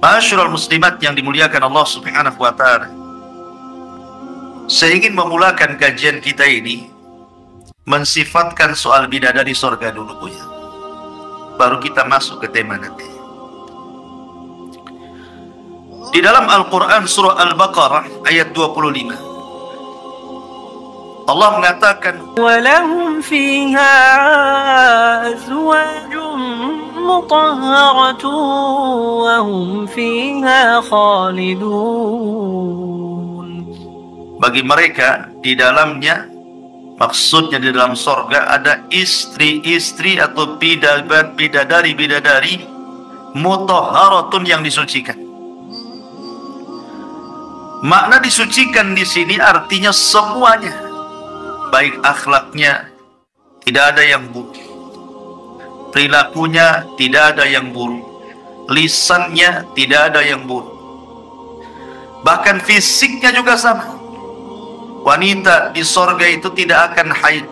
Ma'asyiral muslimat yang dimuliakan Allah Subhanahu wa taala. Saya ingin memulakan kajian kita ini mensifatkan soal bidadari sorga dulu, ya. Baru kita masuk ke tema nanti. Di dalam Al-Quran surah Al-Baqarah ayat 25, Allah mengatakan, وَلَهُمْ فِيهَا أَزْوَاجٌ مُطَهَّرَةٌ وَهُمْ فِيهَا خَالِدُونَ. Bagi mereka di dalamnya, maksudnya di dalam sorga, ada istri-istri atau bidadari-bidadari mutahharatun yang disucikan. Makna disucikan di sini artinya semuanya, baik akhlaknya tidak ada yang buruk, perilakunya tidak ada yang buruk, lisannya tidak ada yang buruk, bahkan fisiknya juga sama. Wanita di sorga itu tidak akan haid,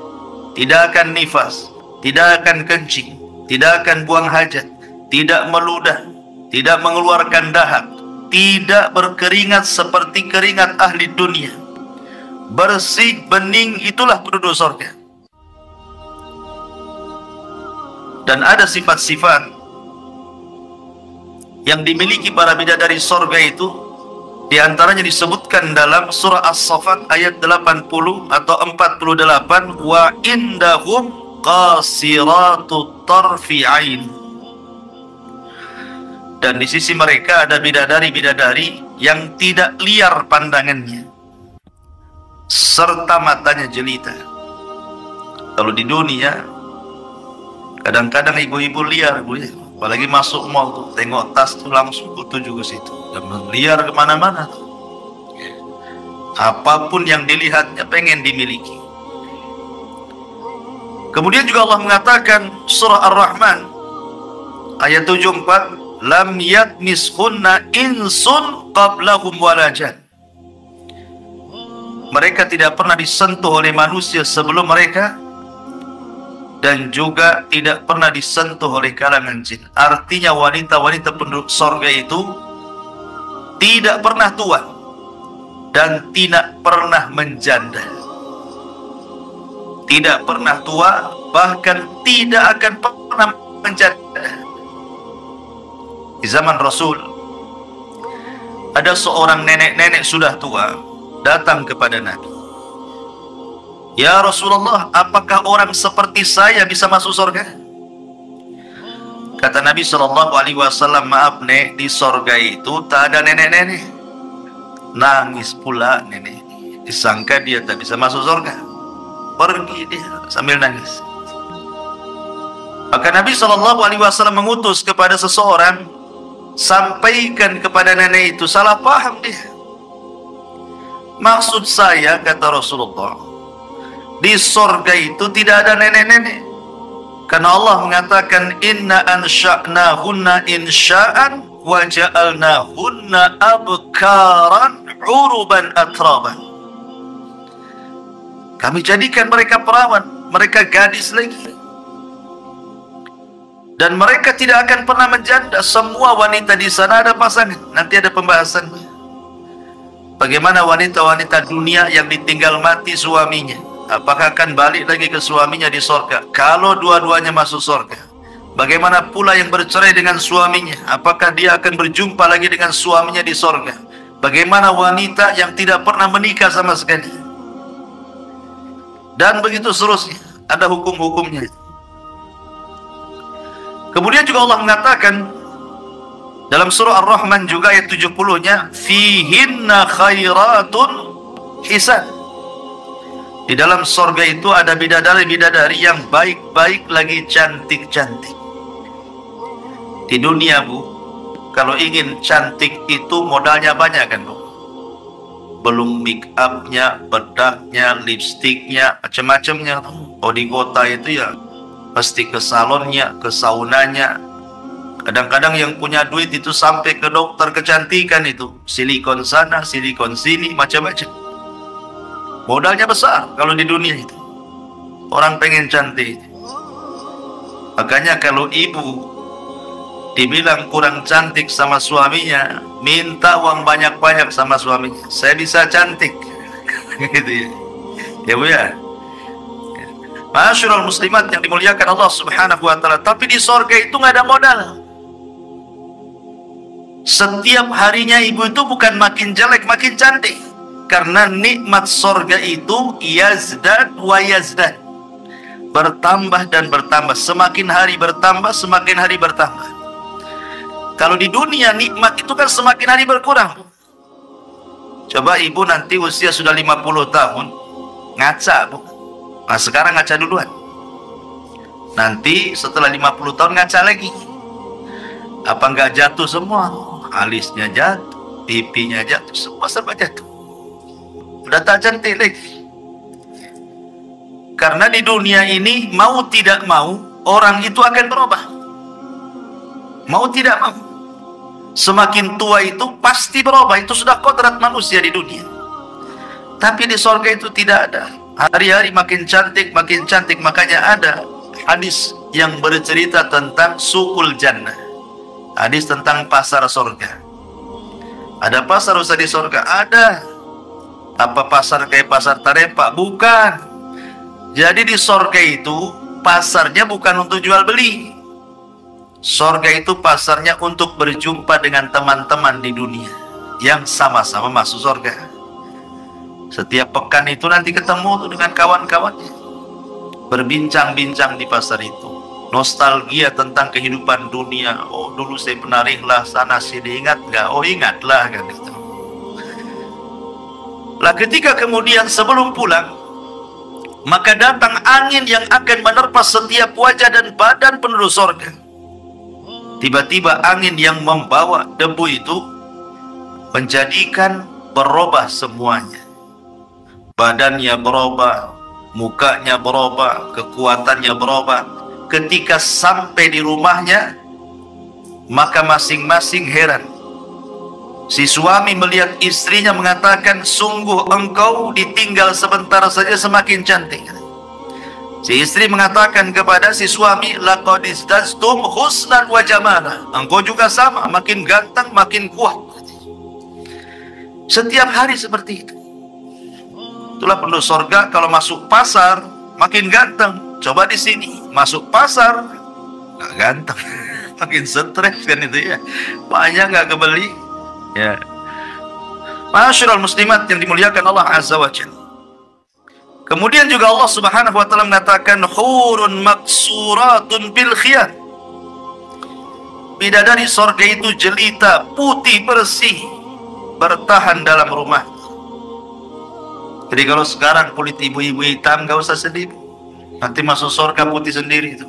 tidak akan nifas, tidak akan kencing, tidak akan buang hajat, tidak meludah, tidak mengeluarkan dahak, tidak berkeringat seperti keringat ahli dunia. Bersih, bening, itulah penduduk sorga. Dan ada sifat-sifat yang dimiliki para bidadari sorga itu, di antaranya disebutkan dalam surah As-Saffat ayat 80 atau 48, wa indahum qasiratut tarfi ain. Dan di sisi mereka ada bidadari-bidadari yang tidak liar pandangannya, serta matanya jelita. Kalau di dunia kadang-kadang ibu-ibu liar, Bu, ya. Apalagi masuk mall tuh, tengok tas tuh langsung tuju ke situ, dan liar kemana-mana. Apapun yang dilihatnya pengen dimiliki. Kemudian juga Allah mengatakan surah Ar-Rahman ayat 74, lam yatmishunna insun qablahum wala jan. Mereka tidak pernah disentuh oleh manusia sebelum mereka, dan juga tidak pernah disentuh oleh kalangan jin. Artinya wanita-wanita penduduk sorga itu tidak pernah tua dan tidak pernah menjanda. Tidak pernah tua, bahkan tidak akan pernah menjanda. Di zaman Rasul, ada seorang nenek-nenek sudah tua datang kepada Nabi. Ya Rasulullah, apakah orang seperti saya bisa masuk surga? Kata Nabi SAW, maaf nek, di surga itu tak ada nenek-nenek. Nangis pula nenek. Disangka dia tak bisa masuk surga. Pergi dia sambil nangis. Maka Nabi SAW mengutus kepada seseorang, sampaikan kepada nenek itu, salah paham dia. Maksud saya, kata Rasulullah, di sorga itu tidak ada nenek-nenek, karena Allah mengatakan inna ansha'nahunna insha'an wa ja'alnahunna abkaran uruban atraban. Kami jadikan mereka perawan, mereka gadis lagi, dan mereka tidak akan pernah menjanda. Semua wanita di sana ada pasangan. Nanti ada pembahasannya. Bagaimana wanita-wanita dunia yang ditinggal mati suaminya, apakah akan balik lagi ke suaminya di sorga? Kalau dua-duanya masuk sorga, bagaimana pula yang bercerai dengan suaminya, apakah dia akan berjumpa lagi dengan suaminya di sorga? Bagaimana wanita yang tidak pernah menikah sama sekali? Dan begitu seterusnya, ada hukum-hukumnya. Kemudian juga Allah mengatakan dalam surah Ar-Rahman juga ayat 70-nya, fihinna khairatun hisan. Di dalam sorga itu ada bidadari-bidadari yang baik-baik lagi cantik-cantik. Di dunia, Bu, kalau ingin cantik itu modalnya banyak kan, Bu? Belum make upnya, bedaknya, lipstiknya, macam-macamnya. Oh, di kota itu ya pasti ke salonnya, ke saunanya. Kadang-kadang yang punya duit itu sampai ke dokter kecantikan itu, silikon sana, silikon sini, macam-macam. Modalnya besar kalau di dunia itu. Orang pengen cantik. Makanya kalau ibu dibilang kurang cantik sama suaminya, minta uang banyak-banyak sama suaminya. Saya bisa cantik, gitu ya. Ya Bu ya. Ma'asyiral muslimat yang dimuliakan Allah Subhanahu wa taala, tapi di sorga itu nggak ada modal. Setiap harinya ibu itu bukan makin jelek, makin cantik. Karena nikmat sorga itu yazdad wa yazdad, bertambah dan bertambah. Semakin hari bertambah, semakin hari bertambah. Kalau di dunia nikmat itu kan semakin hari berkurang. Coba ibu nanti usia sudah 50 tahun, ngaca Bu. Nah sekarang ngaca duluan. Nanti setelah 50 tahun ngaca lagi. Apa nggak jatuh semua? Alisnya jatuh, pipinya jatuh, semua serba jatuh. Udah tak cantik lagi. Karena di dunia ini mau tidak mau orang itu akan berubah. Mau tidak mau. Semakin tua itu pasti berubah. Itu sudah kodrat manusia di dunia. Tapi di sorga itu tidak ada. Hari-hari makin cantik, makin cantik. Makanya ada hadis yang bercerita tentang suqul jannah. Hadis tentang pasar sorga. Ada pasar usaha di sorga? Ada. Apa pasar kayak pasar Tarepak? Bukan. Jadi di sorga itu pasarnya bukan untuk jual beli. Sorga itu pasarnya untuk berjumpa dengan teman-teman di dunia yang sama-sama masuk sorga. Setiap pekan itu nanti ketemu tuh dengan kawan-kawannya, berbincang-bincang di pasar itu, nostalgia tentang kehidupan dunia. Oh dulu saya pernah rihlah sana sini, ingat nggak? Oh ingatlah kan itu. Lah ketika kemudian sebelum pulang, maka datang angin yang akan menerpa setiap wajah dan badan penduduk sorga. Tiba-tiba angin yang membawa debu itu menjadikan berubah semuanya. Badannya berubah, mukanya berubah, kekuatannya berubah. Ketika sampai di rumahnya, maka masing-masing heran. Si suami melihat istrinya mengatakan, sungguh engkau ditinggal sebentar saja semakin cantik. Si istri mengatakan kepada si suami, laqad izdaztum husnan wa jamala. Engkau juga sama, makin ganteng, makin kuat. Setiap hari seperti itu. Itulah penduduk sorga kalau masuk pasar makin ganteng. Coba di sini masuk pasar nggak ganteng, makin stres kan itu ya. Banyak nggak kebeli. Ya. Ma'asyiral muslimat yang dimuliakan Allah Azza wa Jalla. Kemudian juga Allah Subhanahu wa taala mengatakan hurun maksuratun bil khiyat. Bidadari sorga itu jelita, putih bersih, bertahan dalam rumah. Jadi kalau sekarang kulit ibu-ibu hitam gak usah sedih, nanti masuk sorga putih sendiri itu.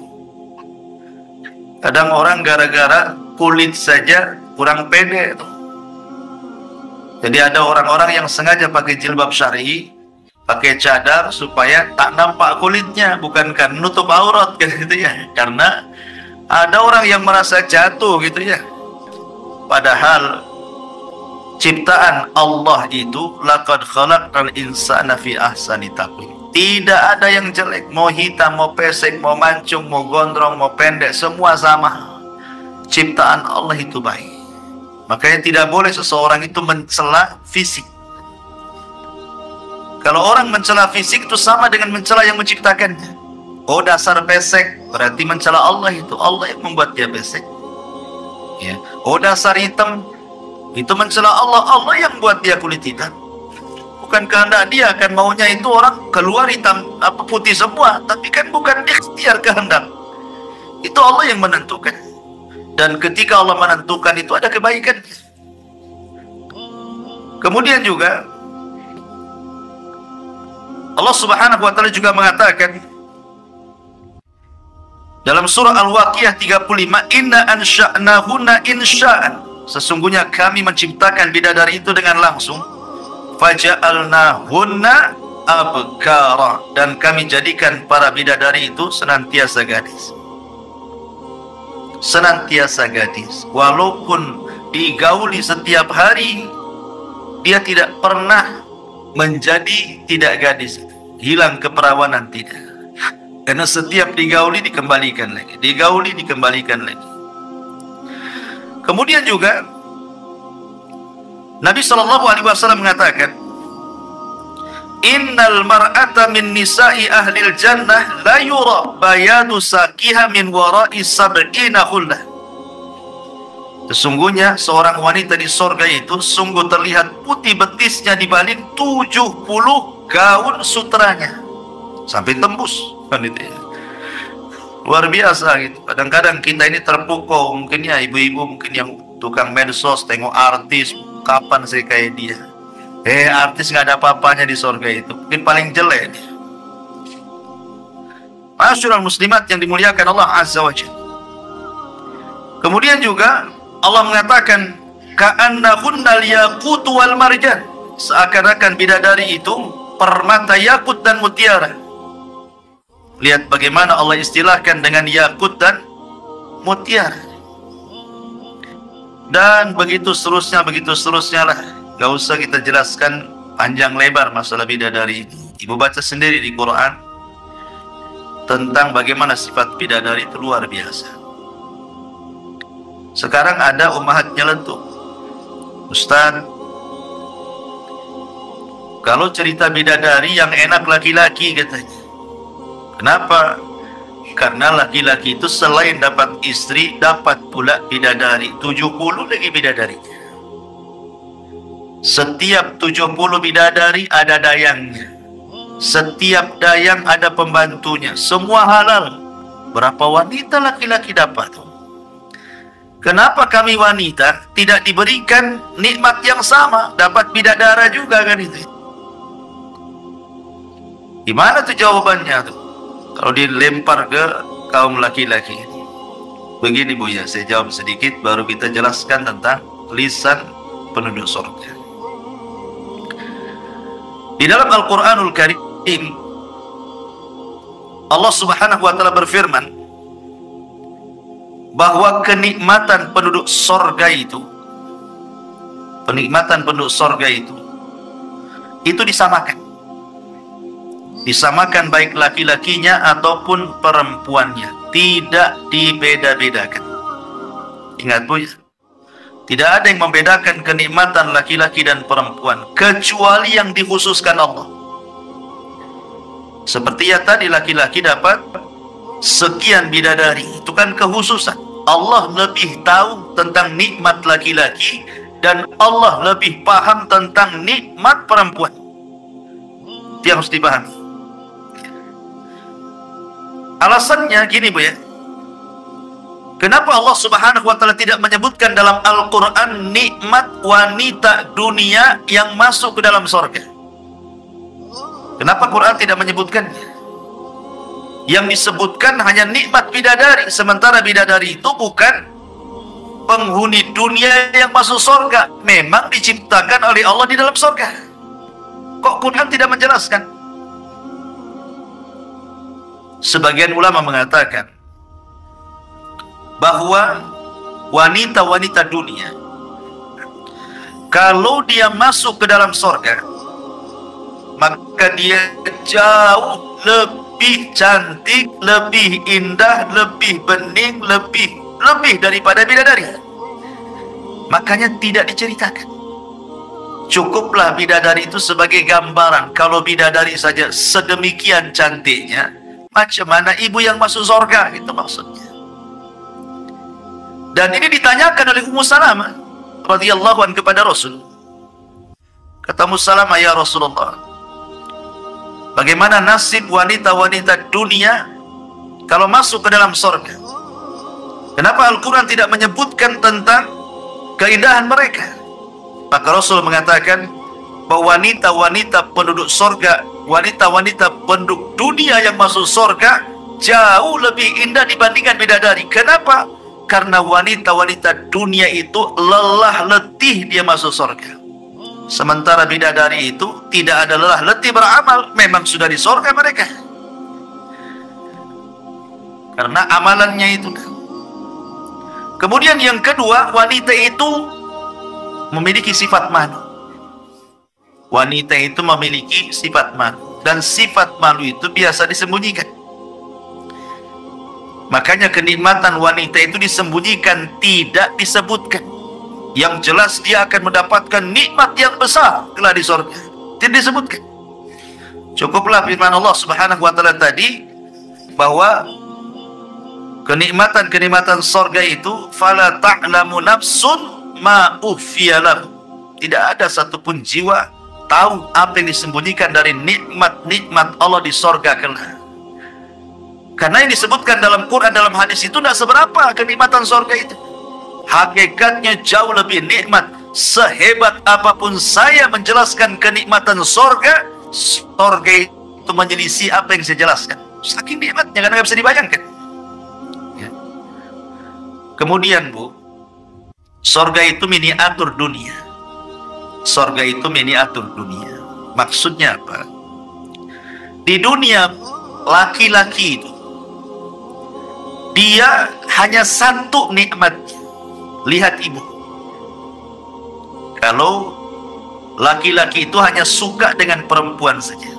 Kadang orang gara-gara kulit saja kurang pede itu. Jadi ada orang-orang yang sengaja pakai jilbab syar'i, pakai cadar supaya tak nampak kulitnya, bukan kan nutup aurat kan gitu ya. Karena ada orang yang merasa jatuh gitu ya. Padahal ciptaan Allah itu laqad khalaqal insana fi ahsani taqwim. Tidak ada yang jelek, mau hitam, mau pesek, mau mancung, mau gondrong, mau pendek, semua sama. Ciptaan Allah itu baik. Makanya tidak boleh seseorang itu mencela fisik. Kalau orang mencela fisik itu sama dengan mencela yang menciptakannya. Oh dasar pesek, berarti mencela Allah itu. Allah yang membuat dia pesek. Ya. Oh dasar hitam, itu mencela Allah. Allah yang buat dia kulit hitam. Bukan kehendak dia, kan maunya itu orang keluar hitam apa putih semua. Tapi kan bukan ikhtiar kehendak. Itu Allah yang menentukan. Dan ketika Allah menentukan itu ada kebaikan. Kemudian juga Allah Subhanahu wa taala juga mengatakan dalam surah Al-Waqiah 35, inna ansha'nahunna insha'an. Sesungguhnya kami menciptakan bidadari itu dengan langsung. Faja'alnahunna abkara. Dan kami jadikan para bidadari itu senantiasa gadis. Senantiasa gadis. Walaupun digauli setiap hari, dia tidak pernah menjadi tidak gadis. Hilang keperawanan, tidak. Karena setiap digauli dikembalikan lagi, digauli dikembalikan lagi. Kemudian juga Nabi Shallallahu Alaihi Wasallam mengatakan, Innal mar'ata min nisa'i ahlil jannah la yura bayadu saqiha min wara'i sab'ina khullah. Sesungguhnya seorang wanita di sorga itu sungguh terlihat putih betisnya di balik 70 gaun sutranya sampai tembus wanita. Luar biasa gitu. Kadang-kadang kita ini terpukau, mungkin ya ibu-ibu mungkin yang tukang medsos tengok artis, kapan saya kayak dia. Artis nggak ada apa-apanya di sorga itu, mungkin paling jelek dia. Masyurul muslimat yang dimuliakan Allah Azza wa Jalla. Kemudian juga Allah mengatakan ka'annahunnal yaqut wal marjan, seakan-akan bidadari itu permata yakut dan mutiara. Lihat bagaimana Allah istilahkan dengan yakut dan mutiara. Dan begitu seterusnya lah. Gak usah kita jelaskan panjang lebar masalah bidadari ini. Ibu baca sendiri di Quran tentang bagaimana sifat bidadari itu luar biasa. Sekarang ada ummahat nyelentuh, Ustaz, kalau cerita bidadari yang enak laki-laki katanya. Kenapa? Karena laki-laki itu selain dapat istri, dapat pula bidadari. 70 lagi bidadarinya. Setiap 70 bidadari ada dayangnya. Setiap dayang ada pembantunya. Semua halal. Berapa wanita laki-laki dapat? Kenapa kami wanita tidak diberikan nikmat yang sama? Dapat bidadara juga kan itu. Gimana tuh jawabannya tuh? Kalau dilempar ke kaum laki-laki. Begini Bu ya, saya jawab sedikit baru kita jelaskan tentang lisan penduduk surga. Di dalam Al-Quranul Karim, Allah Subhanahu wa Ta'ala berfirman bahwa kenikmatan penduduk surga itu, disamakan baik laki-lakinya ataupun perempuannya, tidak dibeda-bedakan. Ingat Bu ya, tidak ada yang membedakan kenikmatan laki-laki dan perempuan kecuali yang dikhususkan Allah. Seperti ya tadi, laki-laki dapat sekian bidadari, itu kan kekhususan. Allah lebih tahu tentang nikmat laki-laki dan Allah lebih paham tentang nikmat perempuan. Itu yang harus dipahami. Alasannya gini Bu ya, kenapa Allah Subhanahu wa Ta'ala tidak menyebutkan dalam Al-Quran nikmat wanita dunia yang masuk ke dalam surga? Kenapa Quran tidak menyebutkannya? Yang disebutkan hanya nikmat bidadari, sementara bidadari itu bukan penghuni dunia yang masuk surga. Memang diciptakan oleh Allah di dalam surga. Kok Quran tidak menjelaskan? Sebagian ulama mengatakan bahwa wanita-wanita dunia, kalau dia masuk ke dalam surga, maka dia jauh lebih cantik, lebih indah, lebih bening, lebih daripada bidadari. Makanya tidak diceritakan. Cukuplah bidadari itu sebagai gambaran. Kalau bidadari saja sedemikian cantiknya, macam mana ibu yang masuk surga? Itu maksudnya. Dan ini ditanyakan oleh Ummu Salamah radhiyallahu anha kepada Rasul. Kata Ummu Salamah, ya Rasulullah, bagaimana nasib wanita-wanita dunia kalau masuk ke dalam surga? Kenapa Al-Quran tidak menyebutkan tentang keindahan mereka? Maka Rasul mengatakan bahwa wanita-wanita penduduk surga, wanita-wanita penduduk dunia yang masuk surga jauh lebih indah dibandingkan bidadari. Kenapa? Karena wanita-wanita dunia itu lelah letih dia masuk surga. Sementara bidadari itu tidak ada lelah letih beramal, memang sudah di surga mereka. Karena amalannya itu. Kemudian yang kedua, wanita itu memiliki sifat malu. Wanita itu memiliki sifat malu. Dan sifat malu itu biasa disembunyikan. Makanya kenikmatan wanita itu disembunyikan, tidak disebutkan. Yang jelas dia akan mendapatkan nikmat yang besar kelak di surga, tidak disebutkan. Cukuplah firman Allah Subhanahu wa taala tadi bahwa kenikmatan-kenikmatan surga itu fala ta'lamu nafsun ma ukhfiya lahum. Tidak ada satupun jiwa tahu apa yang disembunyikan dari nikmat-nikmat Allah di surga kelak. Karena yang disebutkan dalam Quran, dalam hadis itu tidak seberapa kenikmatan surga itu. Hakikatnya jauh lebih nikmat. Sehebat apapun saya menjelaskan kenikmatan surga, surga itu menyelisih apa yang saya jelaskan. Saking nikmatnya, karena nggak bisa dibayangkan. Ya. Kemudian Bu, surga itu miniatur dunia. Surga itu miniatur dunia. Maksudnya apa? Di dunia laki-laki itu dia hanya satu nikmat. Lihat ibu, kalau laki-laki itu hanya suka dengan perempuan saja.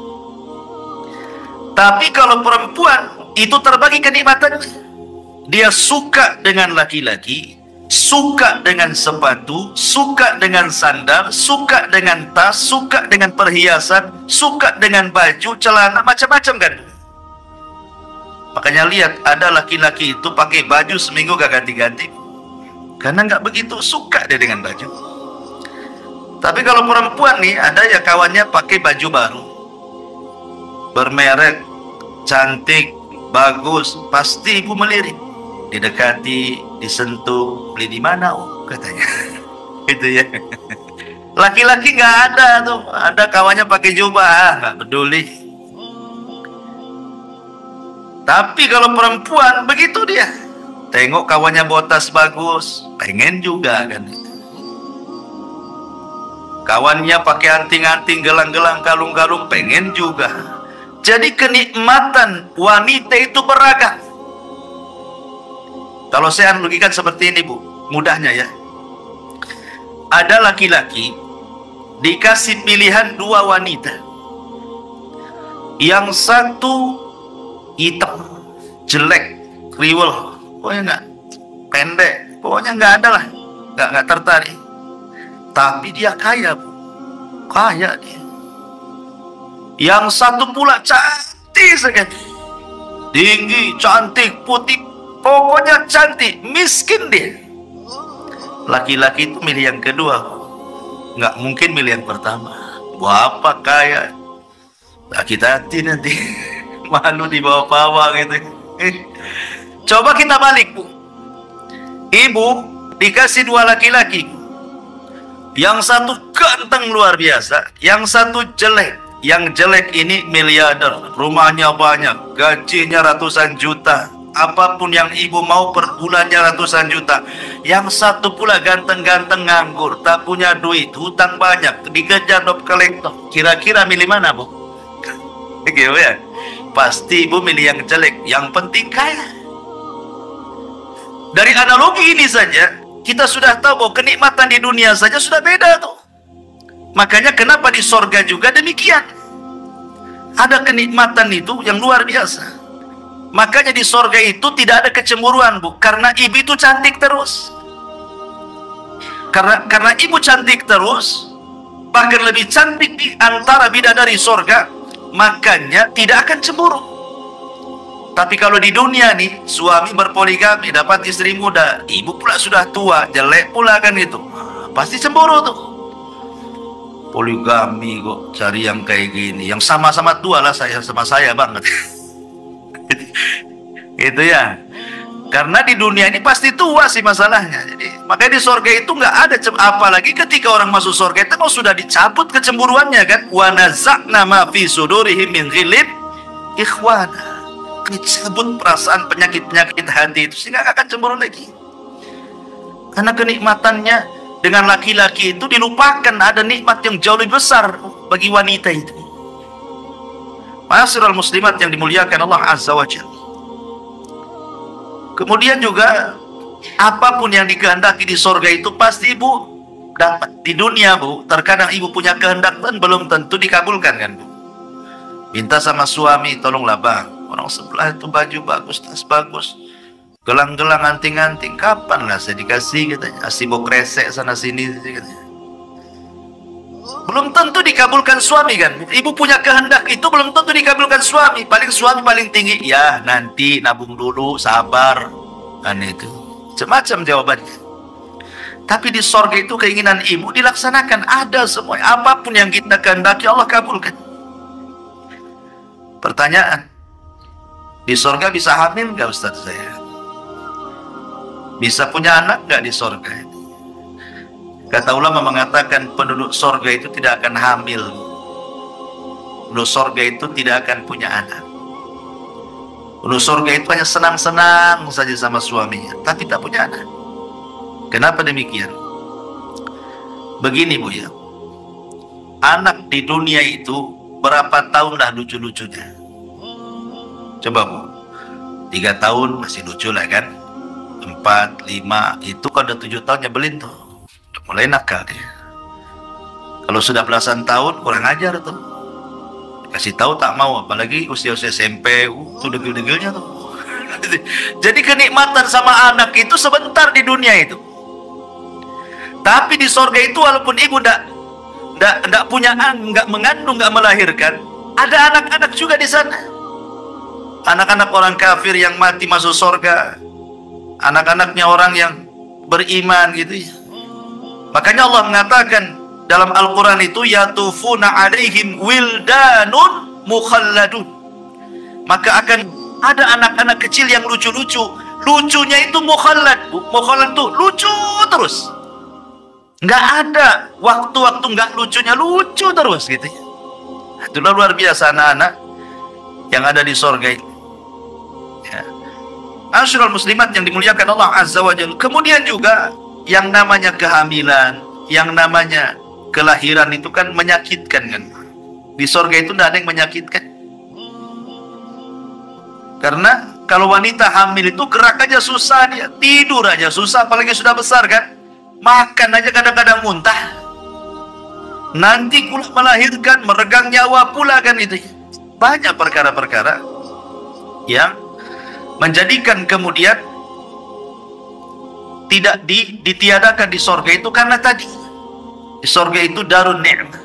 Tapi kalau perempuan itu terbagi kenikmatannya. Dia suka dengan laki-laki, suka dengan sepatu, suka dengan sandal, suka dengan tas, suka dengan perhiasan, suka dengan baju, celana, macam-macam kan. Makanya lihat, ada laki-laki itu pakai baju seminggu gak ganti-ganti, karena nggak begitu suka dia dengan baju. Tapi kalau perempuan nih, ada ya kawannya pakai baju baru, bermerek, cantik, bagus, pasti ibu melirik, didekati, disentuh, beli di mana? Oh, katanya. Itu ya. Laki-laki nggak ada tuh, ada kawannya pakai jubah, nggak peduli. Tapi kalau perempuan begitu dia, tengok kawannya bawa tas bagus, pengen juga kan. Kawannya pakai anting-anting, gelang-gelang, kalung-kalung, pengen juga. Jadi kenikmatan wanita itu beragam. Kalau saya analogikan seperti ini Bu, mudahnya ya. Ada laki-laki dikasih pilihan dua wanita. Yang satu hitam, jelek, kriwel, pokoknya nggak, pendek, pokoknya nggak ada lah, nggak tertarik. Tapi dia kaya Bu, kaya dia. Yang satu pula cantik sekali, tinggi, cantik, putih, pokoknya cantik, miskin dia. Laki-laki itu milih yang kedua, nggak mungkin milih yang pertama. Bapak kaya, sakit hati nanti. Malu dibawa-bawa gitu. Coba kita balik Bu, ibu dikasih dua laki-laki, yang satu ganteng luar biasa, yang satu jelek. Yang jelek ini miliarder, rumahnya banyak, gajinya ratusan juta, apapun yang ibu mau per bulannya ratusan juta. Yang satu pula ganteng-ganteng, nganggur, tak punya duit, hutang banyak, dikejar dop kolektor. Kira-kira milih mana Bu? Gitu ya. Pasti ibu milih yang jelek, yang penting kaya. Dari analogi ini saja kita sudah tahu bahwa kenikmatan di dunia saja sudah beda tuh. Makanya kenapa di sorga juga demikian. Ada kenikmatan itu yang luar biasa. Makanya di sorga itu tidak ada kecemburuan Bu, karena ibu itu cantik terus. Karena ibu cantik terus, bahkan lebih cantik di antara bidadari sorga, makanya tidak akan cemburu. Tapi kalau di dunia nih, suami berpoligami, dapat istri muda, ibu pula sudah tua, jelek pula kan itu, pasti cemburu tuh. Poligami kok cari yang kayak gini, yang sama-sama tua lah, saya sama saya banget. Itu ya. Karena di dunia ini pasti tua sih masalahnya. Jadi makanya di surga itu nggak ada apalagi ketika orang masuk surga itu mau sudah dicabut kecemburuannya kan. Wa naza'na ma fi sudurihim min ghillin ikhwana. Dicabut perasaan penyakit-penyakit hati itu sehingga nggak akan cemburu lagi. Karena kenikmatannya dengan laki-laki itu dilupakan, ada nikmat yang jauh lebih besar bagi wanita itu. Ma'asyiral muslimat yang dimuliakan Allah Azza wa Jalla. Kemudian juga apapun yang dikehendaki di surga itu pasti ibu dapat. Di dunia Bu, terkadang ibu punya kehendak dan belum tentu dikabulkan kan Bu. Minta sama suami, tolonglah Bang, orang sebelah itu baju bagus, tas bagus, gelang-gelang, anting-anting, kapan lah saya dikasih, katanya. Asibok resek sana sini, katanya. Belum tentu dikabulkan suami kan. Ibu punya kehendak itu belum tentu dikabulkan suami. Paling suami paling tinggi, ya nanti nabung dulu, sabar, kan itu. Macam-macam jawabannya. Tapi di sorga itu keinginan ibu dilaksanakan, ada semua. Apapun yang kita kehendaki Allah kabulkan. Pertanyaan, di sorga bisa hamil nggak Ustaz saya? Bisa punya anak nggak di sorga? Kata ulama mengatakan penduduk sorga itu tidak akan hamil. Penduduk sorga itu tidak akan punya anak. Penduduk sorga itu hanya senang-senang saja sama suaminya, tapi tak punya anak. Kenapa demikian? Begini Bu ya, anak di dunia itu berapa tahun dah lucu-lucunya? Coba Bu, 3 tahun masih lucu lah kan? 4, 5, itu kalau udah 7 tahun nyebelin tuh, udah mulai nakal dia. Kalau sudah belasan tahun kurang ajar tuh, kasih tahu tak mau, apalagi usia-usia SMP, tuh degil-degilnya tuh. Jadi kenikmatan sama anak itu sebentar di dunia itu. Tapi di sorga itu walaupun ibu ndak punya anak, nggak mengandung, nggak melahirkan, ada anak-anak juga di sana. Anak-anak orang kafir yang mati masuk sorga, anak-anaknya orang yang beriman gitu ya. Makanya Allah mengatakan dalam Al-Quran itu, yatufuna alaihim wildanun mukhalladun. Maka akan ada anak-anak kecil yang lucu-lucu. Lucunya itu mukhallad. Mukhallad itu lucu terus. Nggak ada waktu-waktu nggak lucunya, lucu terus gitu ya. Itulah luar biasa anak-anak yang ada di sorga itu. Ya. Asyrul muslimat yang dimuliakan Allah Azza wa Jalla. Kemudian juga yang namanya kehamilan, yang namanya kelahiran itu kan menyakitkan kan. Di sorga itu tidak ada yang menyakitkan. Karena kalau wanita hamil itu gerak aja susah dia, tidur aja susah, apalagi sudah besar kan. Makan aja kadang-kadang muntah. Nanti pula melahirkan, meregang nyawa pula kan itu. Banyak perkara-perkara yang menjadikan kemudian tidak ditiadakan di sorga itu karena tadi di sorga itu darun ni'mah.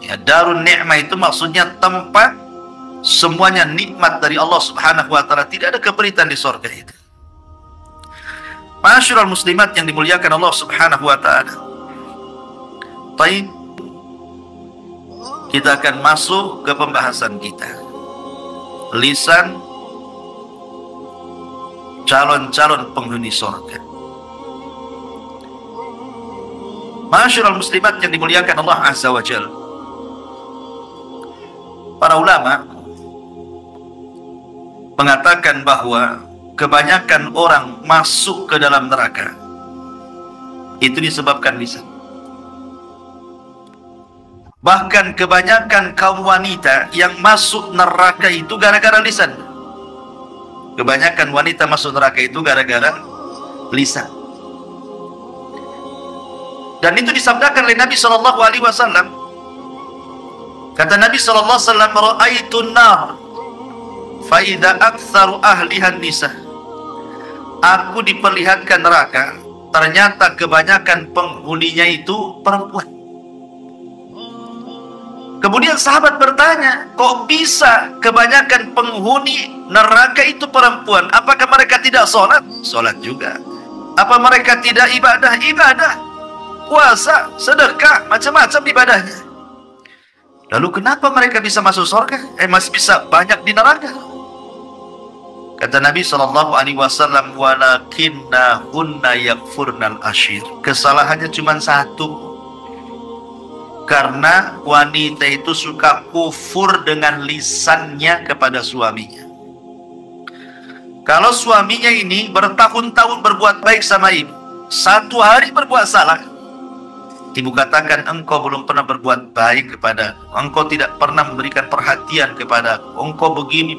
Ya, darun ni'mah itu maksudnya tempat semuanya nikmat dari Allah Subhanahu wa taala, tidak ada keperitan di sorga itu. Ma'asyiral muslimat yang dimuliakan Allah Subhanahu wa taala. Baik, kita akan masuk ke pembahasan kita. Lisan calon-calon penghuni surga. Ma'asyiral muslimat yang dimuliakan Allah Azza wa Jalla. Para ulama mengatakan bahwa kebanyakan orang masuk ke dalam neraka itu disebabkan lisan. Bahkan kebanyakan kaum wanita yang masuk neraka itu gara-gara lisan. Kebanyakan wanita masuk neraka itu gara-gara lisan. Dan itu disabdakan oleh Nabi Shallallahu Alaihi Wasallam. Kata Nabi Shallallahu Alaihi Wasallam, "Ra'aitun nar, fa idza aktsaru ahlihan nisa." Aku diperlihatkan neraka, ternyata kebanyakan penghuninya itu perempuan. Kemudian sahabat bertanya, kok bisa kebanyakan penghuni neraka itu perempuan? Apakah mereka tidak sholat? Sholat juga. Apa mereka tidak ibadah? Ibadah. Puasa, sedekah, macam-macam ibadahnya. Lalu kenapa mereka bisa masuk surga? Masih bisa banyak di neraka? Kata Nabi Shallallahu Alaihi Wasallam, walakinnahunna yakfurnal ashir. Kesalahannya cuma satu, karena wanita itu suka kufur dengan lisannya kepada suaminya. Kalau suaminya ini bertahun-tahun berbuat baik sama ibu, satu hari berbuat salah, ibu katakan, engkau belum pernah berbuat baik kepada aku, engkau tidak pernah memberikan perhatian kepada aku, engkau begini,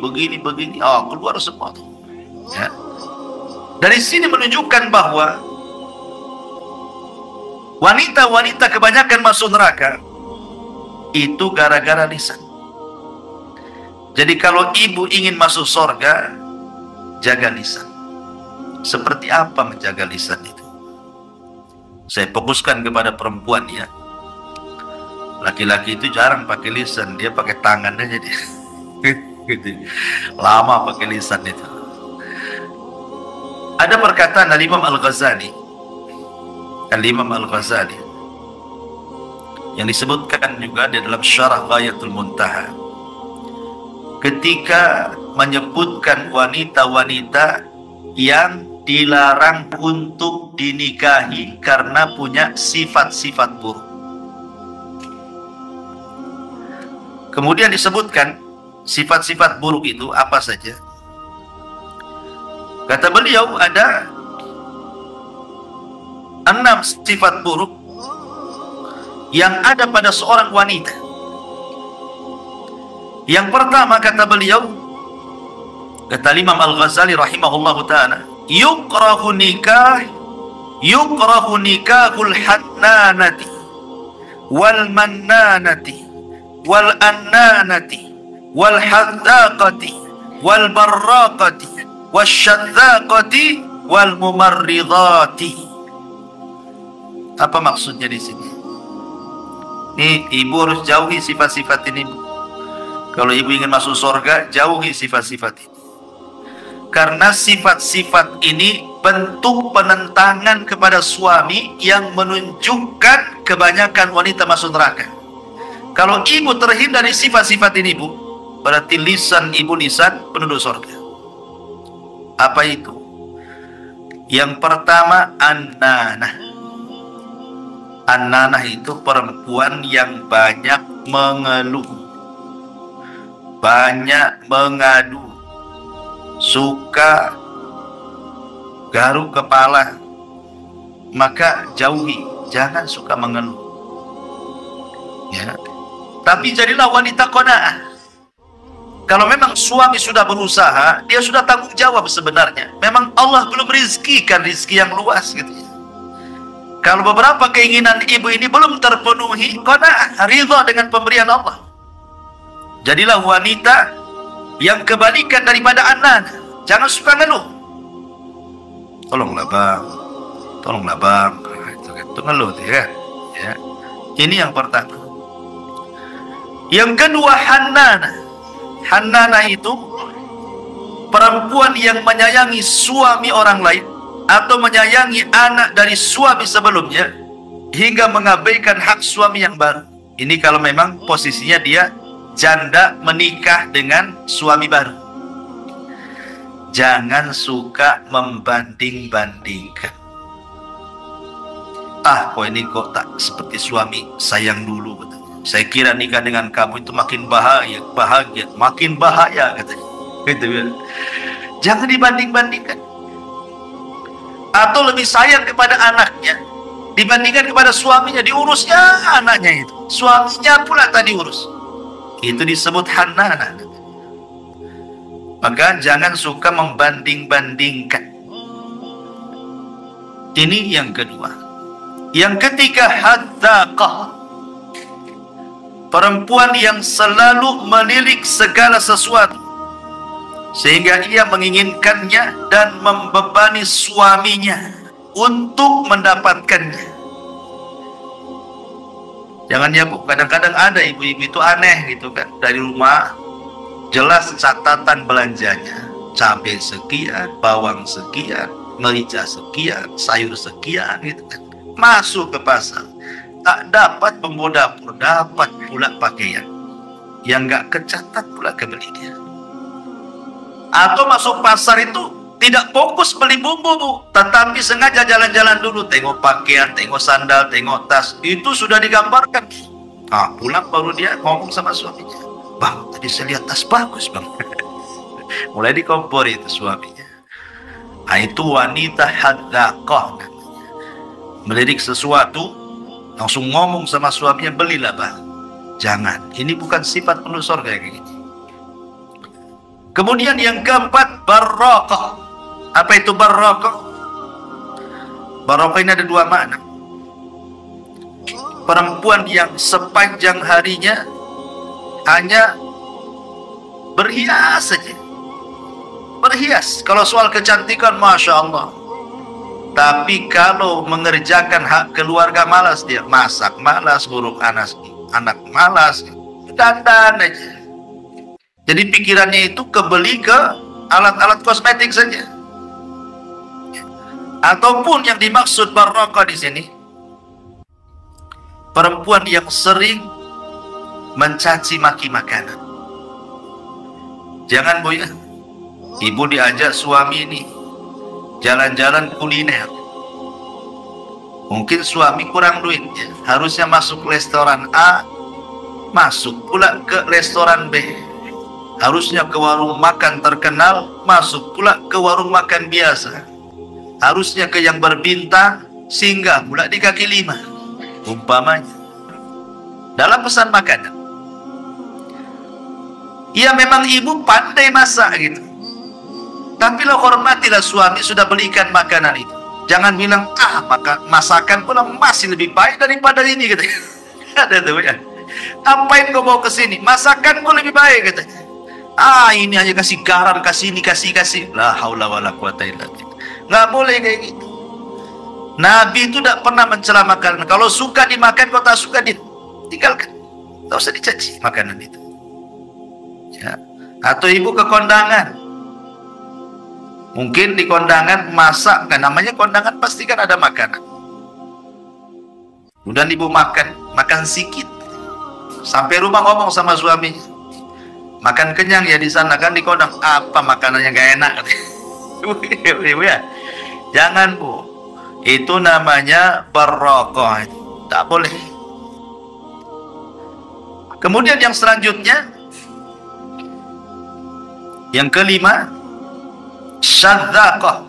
oh, keluar semua tuh. Ya. Dari sini menunjukkan bahwa wanita-wanita kebanyakan masuk neraka itu gara-gara lisan. Jadi kalau ibu ingin masuk surga, jaga lisan. Seperti apa menjaga lisan itu? Saya fokuskan kepada perempuan ya. Laki-laki itu jarang pakai lisan, dia pakai tangan aja dia. Gitu. Lama pakai lisan itu. Ada perkataan Al-Imam Al-Ghazali. Al-Imam Al-Ghazali yang disebutkan juga di dalam Syarah Ghayatul Muntaha, ketika menyebutkan wanita-wanita yang dilarang untuk dinikahi karena punya sifat-sifat buruk. Kemudian disebutkan sifat-sifat buruk itu apa saja. Kata beliau ada 6 sifat buruk yang ada pada seorang wanita. Yang pertama kata beliau, kata Imam Al-Ghazali rahimahullahu ta'ala, yukrahu nikahul hannanati wal mannanati wal annanati wal haddaqati wal barraqati wasyadzaqati wal mumarridati. Apa maksudnya di sini? Nih, ibu harus jauhi sifat-sifat ini. Kalau ibu ingin masuk surga, jauhi sifat-sifat ini. Karena sifat-sifat ini bentuk penentangan kepada suami yang menunjukkan kebanyakan wanita masuk neraka. Kalau ibu terhindar dari sifat-sifat ini, bu, berarti lisan ibu lisan penduduk surga. Apa itu? Yang pertama, annanah. Annanah itu perempuan yang banyak mengeluh, banyak mengadu, suka garuk kepala. Maka jauhi, jangan suka mengeluh ya. Tapi jadilah wanita qanaah. Kalau memang suami sudah berusaha, dia sudah tanggung jawab sebenarnya. Memang Allah belum rizkikan rizki yang luas gitu ya. Kalau beberapa keinginan ibu ini belum terpenuhi, qanaah, ridha dengan pemberian Allah. Jadilah wanita yang kebalikan daripada anan. Jangan suka ngeluh. Tolonglah bang, itu ngeluh ya. Ini yang pertama. Yang kedua, hannanah. Hannanah itu perempuan yang menyayangi suami orang lain atau menyayangi anak dari suami sebelumnya hingga mengabaikan hak suami yang baru. Ini kalau memang posisinya dia janda menikah dengan suami baru. Jangan suka membanding-bandingkan. Ah, kok ini kok tak seperti suami sayang dulu katanya. Saya kira nikah dengan kamu itu makin bahagia, makin bahaya katanya. Gitu ya. Jangan dibanding-bandingkan. Atau lebih sayang kepada anaknya dibandingkan kepada suaminya, diurusnya anaknya itu, suaminya pula tadi urus. Itu disebut hannanah. Maka jangan suka membanding-bandingkan. Ini yang kedua. Yang ketiga, haddaqah. Perempuan yang selalu menilik segala sesuatu sehingga ia menginginkannya dan membebani suaminya untuk mendapatkannya. Jangan ya bu, kadang-kadang ada ibu-ibu itu aneh gitu kan, dari rumah jelas catatan belanjanya, cabai sekian, bawang sekian, merica sekian, sayur sekian gitu kan. Masuk ke pasar, tak dapat pembawa dapur, dapat pula pakaian yang nggak kecatat pula kebeli dia. Atau masuk pasar itu tidak fokus beli bumbu bu, tetapi sengaja jalan-jalan dulu, tengok pakaian, tengok sandal, tengok tas, itu sudah digambarkan. Ah, pulang baru dia ngomong sama suaminya, bang tadi saya lihat tas bagus bang. Mulai dikompor itu suaminya. Nah, itu wanita haddaqah namanya. Melirik sesuatu langsung ngomong sama suaminya, belilah bang. Jangan, ini bukan sifat penduduk surga kayak gini. Kemudian yang keempat, barraqah. Apa itu barraqah? Barraqah ini ada dua makna. Perempuan yang sepanjang harinya hanya berhias saja, berhias. Kalau soal kecantikan, Masya Allah. Tapi kalau mengerjakan hak keluarga, malas dia. Masak malas, ngurus anak malas, dandan aja. Jadi pikirannya itu kebeli ke alat-alat kosmetik saja. Ataupun yang dimaksud barokah di sini, perempuan yang sering mencaci maki makanan. Jangan Bu ya, ibu diajak suami ini jalan-jalan kuliner. Mungkin suami kurang duitnya, harusnya masuk restoran A, masuk pula ke restoran B. Harusnya ke warung makan terkenal, masuk pula ke warung makan biasa. Harusnya ke yang berbintang, singgah pula di kaki lima. Umpamanya dalam pesan makanan, ya memang ibu pandai masak gitu, tapi lo hormatilah suami sudah belikan makanan itu. Jangan bilang, maka masakan pula masih lebih baik daripada ini gitu. Ada tuh ya, ngapain kau bawa ke sini, masakan kau lebih baik gitu. Ini hanya kasih garam, kasih ini, kasih. La haula wala quwata illa billah. Nggak boleh kayak gitu. Nabi itu tidak pernah mencela makanan. Kalau suka dimakan, kalau tak suka tinggalkan. Tak usah dicaci makanan itu. Ya. Atau ibu ke kondangan, mungkin di kondangan masak, kan namanya kondangan pasti kan ada makanan. Kemudian ibu makan sedikit. Sampai rumah ngomong sama suami, makan kenyang ya di sana kan, di kondang apa makanannya gak enak. Ibu ya, jangan Bu, itu namanya barokah, tak boleh. Kemudian yang selanjutnya, yang kelima, syadzaqah.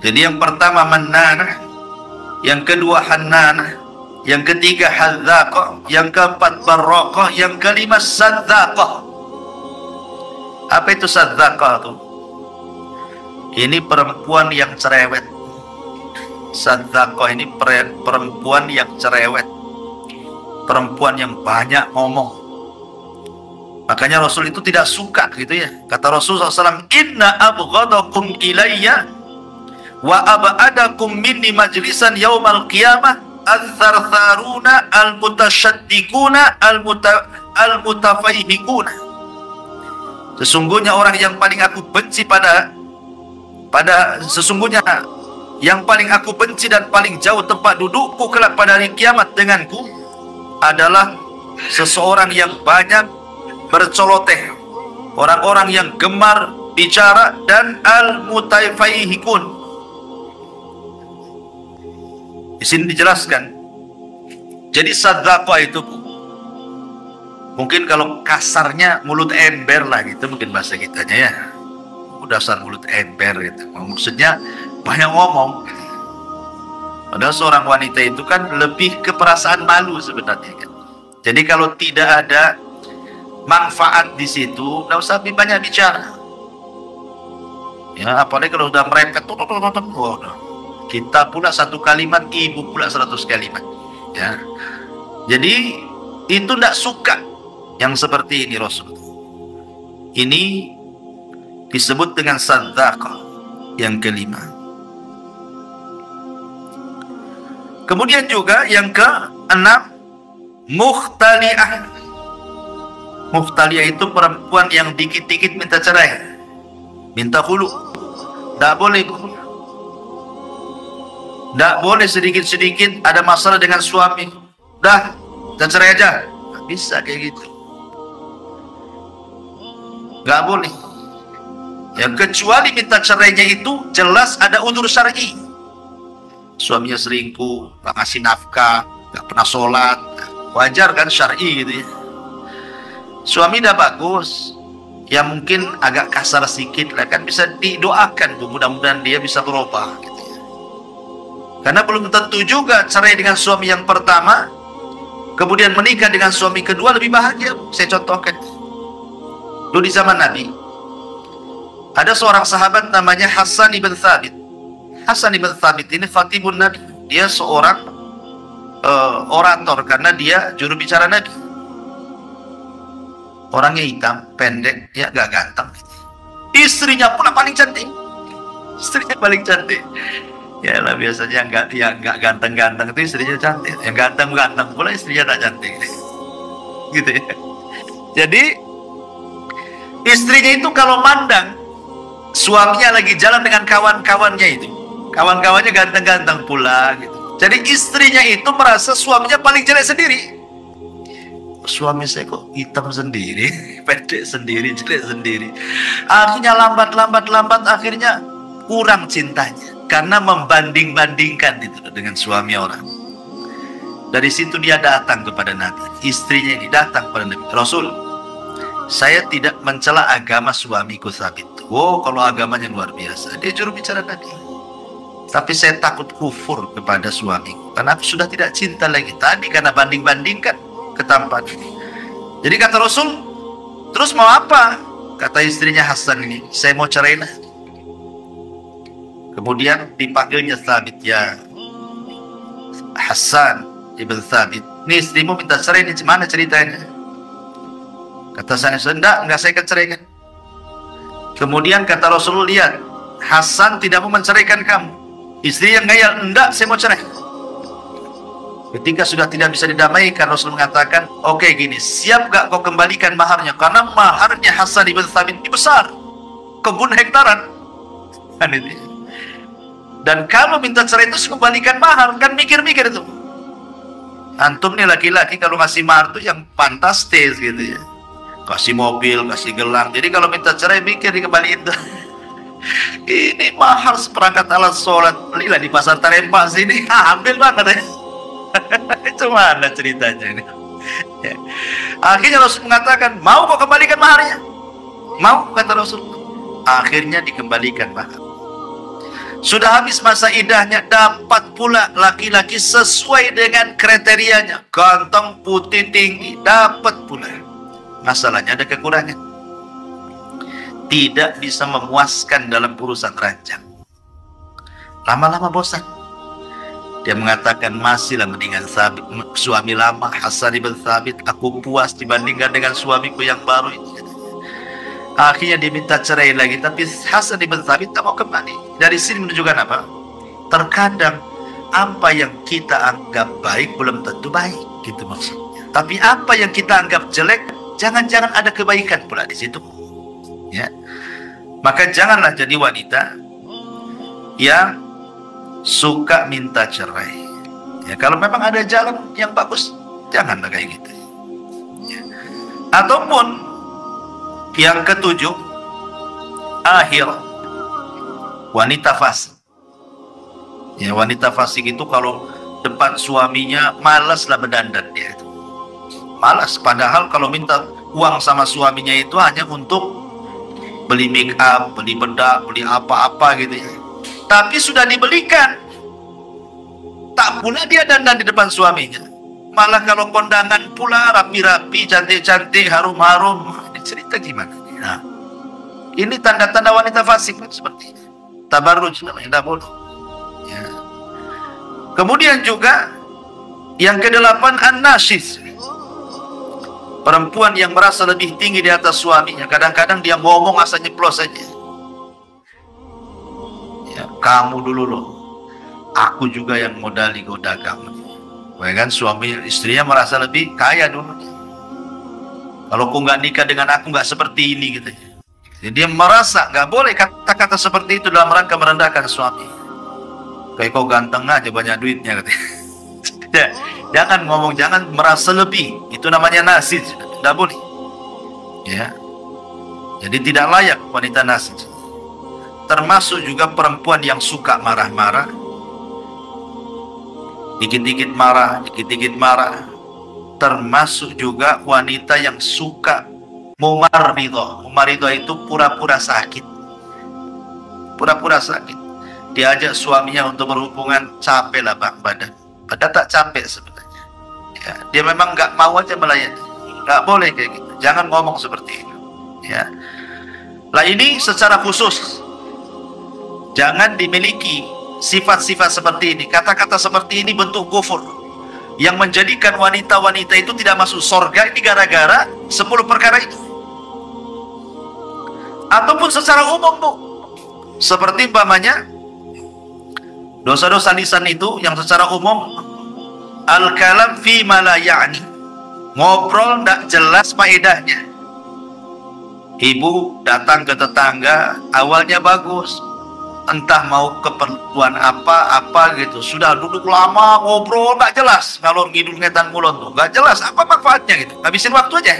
Jadi yang pertama mananah, yang kedua hannanah, yang ketiga hadzaqah, yang keempat barokah, yang kelima syadzaqah. Apa itu syadzaqah tuh? Ini perempuan yang cerewet. Syadzaqah ini perempuan yang cerewet, perempuan yang banyak ngomong. Makanya Rasul itu tidak suka gitu ya. Kata Rasul SAW, inna abghadakum ilayya wa ab'adakum minni majlisan yaumal qiyamah al-thartharuna al-mutasyaddiquna al-mutafahihikuna. Sesungguhnya orang yang paling aku benci sesungguhnya yang paling aku benci dan paling jauh tempat dudukku kelak pada hari kiamat denganku adalah seseorang yang banyak berceloteh, orang-orang yang gemar bicara, dan al-mutafaihikun. Di sini dijelaskan. Jadi syadzaqah itu mungkin kalau kasarnya mulut ember lah gitu, mungkin bahasa kitanya ya. Dasar mulut ember gitu. Maksudnya banyak ngomong. Padahal seorang wanita itu kan lebih ke perasaan malu sebenarnya kan. Jadi kalau tidak ada manfaat di situ, nggak usah banyak bicara. Ya, apalagi kalau sudah merepet, kita pula satu kalimat, ibu pula 100 kalimat. Ya, jadi itu tidak suka yang seperti ini Rasul. Ini disebut dengan syadzaqah yang kelima. Kemudian juga yang keenam, mukhtali'ah. Mukhtali'ah itu perempuan yang dikit-dikit minta cerai, minta khulu. Tidak boleh. Tidak boleh sedikit-sedikit ada masalah dengan suami, dah, dan cerai aja. Nggak bisa kayak gitu. Nggak boleh. Ya, kecuali minta cerainya itu jelas ada udzur syar'i. Suaminya selingkuh, nggak ngasih nafkah, nggak pernah sholat, wajar kan, syar'i gitu ya. Suami dah bagus, ya mungkin agak kasar sedikit lah kan, bisa didoakan tuh, mudah-mudahan dia bisa berubah gitu ya. Karena belum tentu juga cerai dengan suami yang pertama kemudian menikah dengan suami kedua lebih bahagia. Saya contohkan dulu di zaman Nabi, ada seorang sahabat namanya Hasan ibn Thabit. Hasan ibn Thabit ini khatibun Nabi. Dia seorang orator karena dia juru bicara Nabi. Orangnya hitam, pendek, ya gak ganteng. Istrinya pula paling cantik. Istrinya paling cantik. Ya lah, biasanya yang nggak ganteng-ganteng itu istrinya cantik. Yang ganteng-ganteng pula istrinya tak cantik. Gitu ya. Jadi istrinya itu kalau mandang suaminya lagi jalan dengan kawan-kawannya itu, kawan-kawannya ganteng-ganteng pula gitu. Jadi istrinya itu merasa suaminya paling jelek sendiri. Suami saya kok hitam sendiri, pendek sendiri, jelek sendiri. Akhirnya lambat akhirnya kurang cintanya karena membanding-bandingkan itu dengan suami orang. Dari situ dia datang kepada Nabi. Istrinya ini datang kepada Nabi. Rasul, saya tidak mencela agama suamiku Thabit. Oh, kalau agamanya luar biasa. Dia juru bicara Nabi. Tapi saya takut kufur kepada suamiku, karena aku sudah tidak cinta lagi. Tadi karena banding-bandingkan ketampanan. Jadi kata Rasul, terus mau apa? Kata istrinya Hasan ini, saya mau cerai. Kemudian dipanggilnya Thabit, ya Hasan ibn Thabit, ini istrimu minta cerai, ini gimana ceritanya? Kata saya, enggak saya akan ceraikan. Kemudian kata Rasulullah, lihat, Hasan tidak mau menceraikan kamu. Istri yang ngayal, enggak, saya mau cerai. Ketika sudah tidak bisa didamaikan, Rasul mengatakan, oke, gini, siap gak kau kembalikan maharnya? Karena maharnya Hasan ibn Thabit ini besar, kebun hektaran. Kan itu. Dan kalau minta cerai itu kembalikan mahar, kan mikir-mikir itu. Antum nih laki-laki kalau ngasih mahar itu yang fantastis gitu ya. Kasih mobil, kasih gelang. Jadi kalau minta cerai mikir dikembaliin tuh. Ini mahar seperangkat alat sholat, belilah di pasar Tarempa sini, ambil banget ya. Itu mana ceritanya ini? Ya. Akhirnya Rasul mengatakan, mau kok kembalikan maharnya? Mau, kata Rasul. Akhirnya dikembalikan mahar. Sudah habis masa idahnya, dapat pula laki-laki sesuai dengan kriterianya, ganteng, putih, tinggi, dapat pula. Masalahnya ada kekurangan, tidak bisa memuaskan dalam urusan ranjang. Lama-lama bosan. Dia mengatakan, masihlah mendingan suami lama Hasan ibn Thabit, aku puas dibandingkan dengan suamiku yang baru ini. Akhirnya diminta cerai lagi, tapi Hasan ibn Thabit tak mau kembali. Dari sini menunjukkan apa? Terkadang apa yang kita anggap baik belum tentu baik, gitu maksudnya. Tapi apa yang kita anggap jelek, jangan-jangan ada kebaikan pula di situ. Ya, maka janganlah jadi wanita yang suka minta cerai. Ya, kalau memang ada jalan yang bagus, janganlah kayak gitu. Ya. Ataupun yang ketujuh, akhir, wanita fasik. Ya, wanita fasik itu kalau depan suaminya malaslah berdandan dia itu. Malas, padahal kalau minta uang sama suaminya itu hanya untuk beli make up, beli bedak, beli apa-apa gitu ya. Tapi sudah dibelikan, tak pula dia dandan di depan suaminya. Malah kalau kondangan pula rapi-rapi, cantik-cantik, harum-harum. Ini cerita gimana? Nah, ini tanda-tanda wanita fasik seperti ini. Tabarruj namanya, tidak boleh. Ya. Kemudian juga yang kedelapan, an-nasyis. Perempuan yang merasa lebih tinggi di atas suaminya. Kadang-kadang dia ngomong asal nyeplos saja. Ya, kamu dulu loh, aku juga yang modali kau dagang. Kan suami istrinya merasa lebih kaya dulu. Kalau kau nggak nikah dengan aku nggak seperti ini gitu. Jadi dia merasa nggak boleh kata-kata seperti itu dalam rangka merendahkan suami. Kayak kau ganteng aja banyak duitnya katanya. Jangan ngomong, jangan merasa lebih. Itu namanya nasid, tidak boleh. Ya, jadi tidak layak wanita nasid. Termasuk juga perempuan yang suka marah-marah, dikit-dikit marah, dikit-dikit marah. Termasuk juga wanita yang suka mumarridah. Mumarridah itu pura-pura sakit. Pura-pura sakit. Diajak suaminya untuk berhubungan, capek lah bang badan. Padahal tak capek sebenarnya. Ya, dia memang nggak mau aja melayani. Nggak boleh kayak gitu. Jangan ngomong seperti itu. Ya. Lah ini secara khusus. Jangan dimiliki sifat-sifat seperti ini. Kata-kata seperti ini bentuk kufur. yang menjadikan wanita-wanita itu tidak masuk surga ini gara-gara 10 perkara itu. Ataupun secara umum, Bu, seperti umpamanya dosa-dosa lisan itu yang secara umum, al-kalam fi ma la ya'ni, ngobrol tidak jelas faedahnya. Ibu datang ke tetangga, awalnya bagus, entah mau keperluan apa gitu, sudah duduk lama ngobrol nggak jelas, kalau ngidul ngetan mulon tuh nggak jelas apa manfaatnya gitu, habisin waktu aja,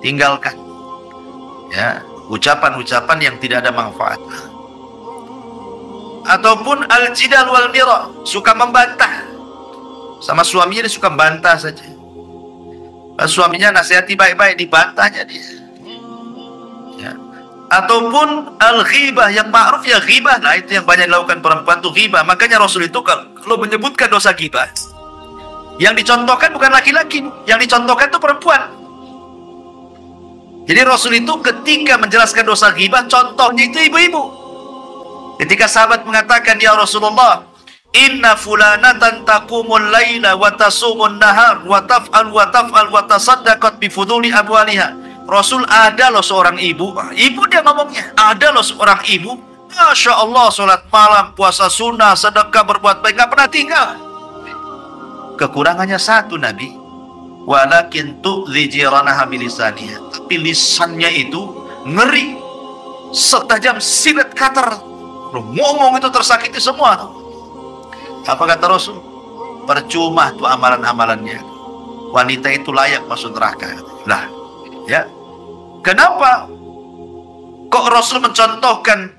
tinggalkan ya ucapan-ucapan yang tidak ada manfaat. Ataupun al-jidal wal mira, suka membantah sama suaminya, dia suka membantah saja. Suaminya nasihati baik-baik, dibantahnya dia. Ya. Ataupun al-ghibah, yang ma'ruf ya ghibah. Nah, itu yang banyak dilakukan perempuan tuh ghibah. Makanya Rasul itu kalau menyebutkan dosa ghibah, yang dicontohkan bukan laki-laki, yang dicontohkan itu perempuan. Jadi Rasul itu ketika menjelaskan dosa ghibah, contohnya itu ibu-ibu. Ketika sahabat mengatakan, ya Rasulullah, inna fulanatan taqumul laila wa tasumun nahar wa taf'al wa taf'al wa tasaddaqat bifuduli amwaliha. Rasul, ada loh seorang ibu dia ngomongnya, ada loh seorang ibu, Masya Allah, sholat malam, puasa sunnah, sedekah, berbuat baik, gak pernah tinggal. Kekurangannya satu, Nabi, walakin tu'dhi jiranaha bilisaniha, tapi lisannya itu ngeri, setajam silet cutter, ngomong itu tersakiti semua. Apa kata Rasul? Percuma tuh amalan-amalannya, wanita itu layak masuk neraka. Lah, ya, kenapa kok Rasul mencontohkan,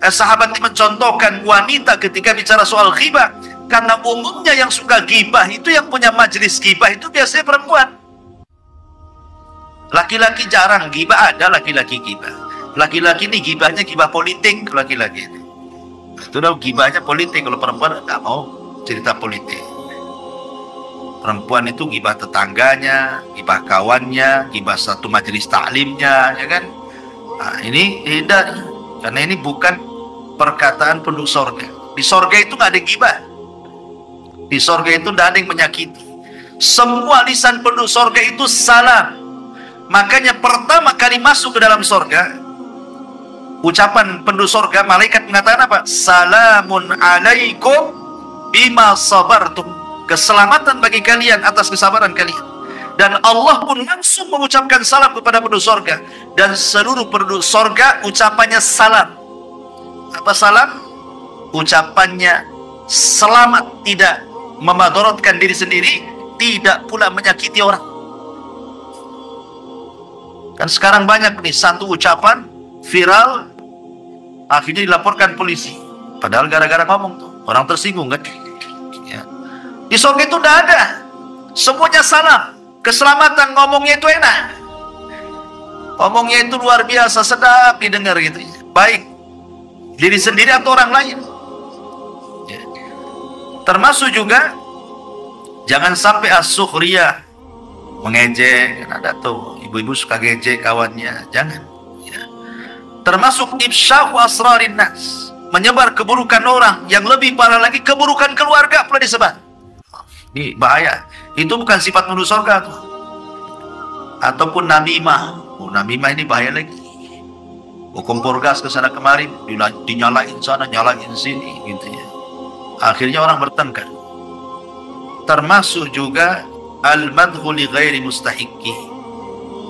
sahabat mencontohkan wanita ketika bicara soal ghibah? Karena umumnya yang suka ghibah itu, yang punya majelis ghibah itu biasanya perempuan. Laki-laki jarang ghibah, ada laki-laki ghibah. Laki-laki ini ghibahnya ghibah politik, laki-laki ini. Itu udah ghibahnya politik, kalau perempuan nggak mau cerita politik. Perempuan itu ghibah tetangganya, ghibah kawannya, ghibah satu majelis taklimnya, ya kan? Nah, ini tidak, karena ini bukan perkataan penduduk sorga. Di sorga itu nggak ada ghibah. Di sorga itu tidak ada yang menyakiti. Semua lisan penduduk sorga itu salam. Makanya pertama kali masuk ke dalam sorga, ucapan penduduk sorga, malaikat mengatakan apa? Salamun alaikum bima sabartum. Keselamatan bagi kalian atas kesabaran kalian. Dan Allah pun langsung mengucapkan salam kepada penduduk sorga. Dan seluruh penduduk sorga ucapannya salam. Apa salam? Ucapannya selamat, tidak memadaratkan diri sendiri, tidak pula menyakiti orang. Kan sekarang banyak nih, satu ucapan viral, akhirnya dilaporkan polisi. Padahal gara-gara ngomong tuh, orang tersinggung kan. Ya. Di sorga itu tidak ada, semuanya salam, keselamatan, ngomongnya itu enak, ngomongnya itu luar biasa, sedap didengar gitu, baik diri sendiri atau orang lain. Ya. Termasuk juga jangan sampai as-sukhriyah, mengejek. Kan ada tuh ibu-ibu suka ngejek kawannya, jangan. Ya. Termasuk ifsya'u asrarin nas, menyebar keburukan orang, yang lebih parah lagi keburukan keluarga pula disebar. Ini bahaya. Itu bukan sifat penduduk surga tuh. Ataupun namimah. Oh, namimah ini bahaya lagi. Kompor gas ke sana kemari, dinyalain sana, nyalain sini, gitu ya. Akhirnya orang bertengkar. Termasuk juga al-madhu li ghairi mustahiqqi,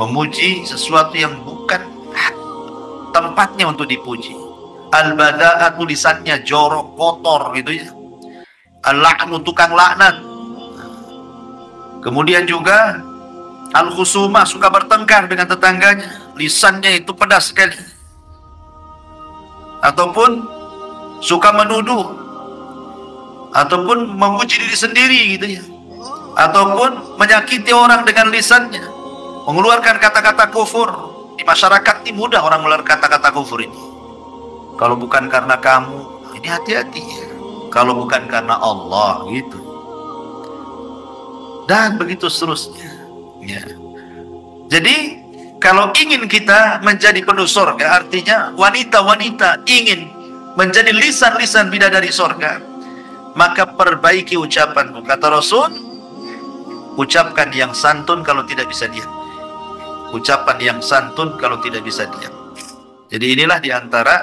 memuji sesuatu yang bukan tempatnya untuk dipuji. Al-bada'ah, tulisannya jorok, kotor gitu ya. Al-la'nu, tukang laknat. Kemudian juga al-khusumah, suka bertengkar dengan tetangganya, lisannya itu pedas sekali. Ataupun suka menuduh, ataupun memuji diri sendiri gitu ya. Ataupun menyakiti orang dengan lisannya, mengeluarkan kata-kata kufur. Di masyarakat ini mudah orang mengeluarkan kata-kata kufur ini. Kalau bukan karena kamu, ini hati-hati ya. Kalau bukan karena Allah gitu. Dan begitu seterusnya. Ya. Jadi kalau ingin kita menjadi penduduk surga, artinya wanita-wanita ingin menjadi lisan-lisan bidadari surga, maka perbaiki ucapanmu. Kata Rasul, ucapkan yang santun kalau tidak bisa diam. Ucapan yang santun kalau tidak bisa diam. Jadi inilah diantara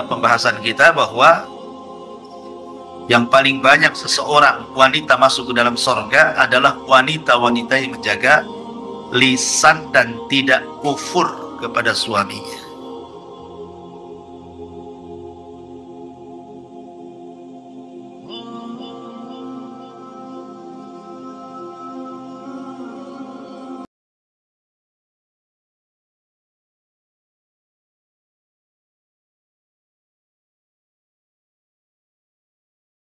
pembahasan kita bahwa yang paling banyak seseorang wanita masuk ke dalam sorga adalah wanita-wanita yang menjaga lisan dan tidak kufur kepada suaminya.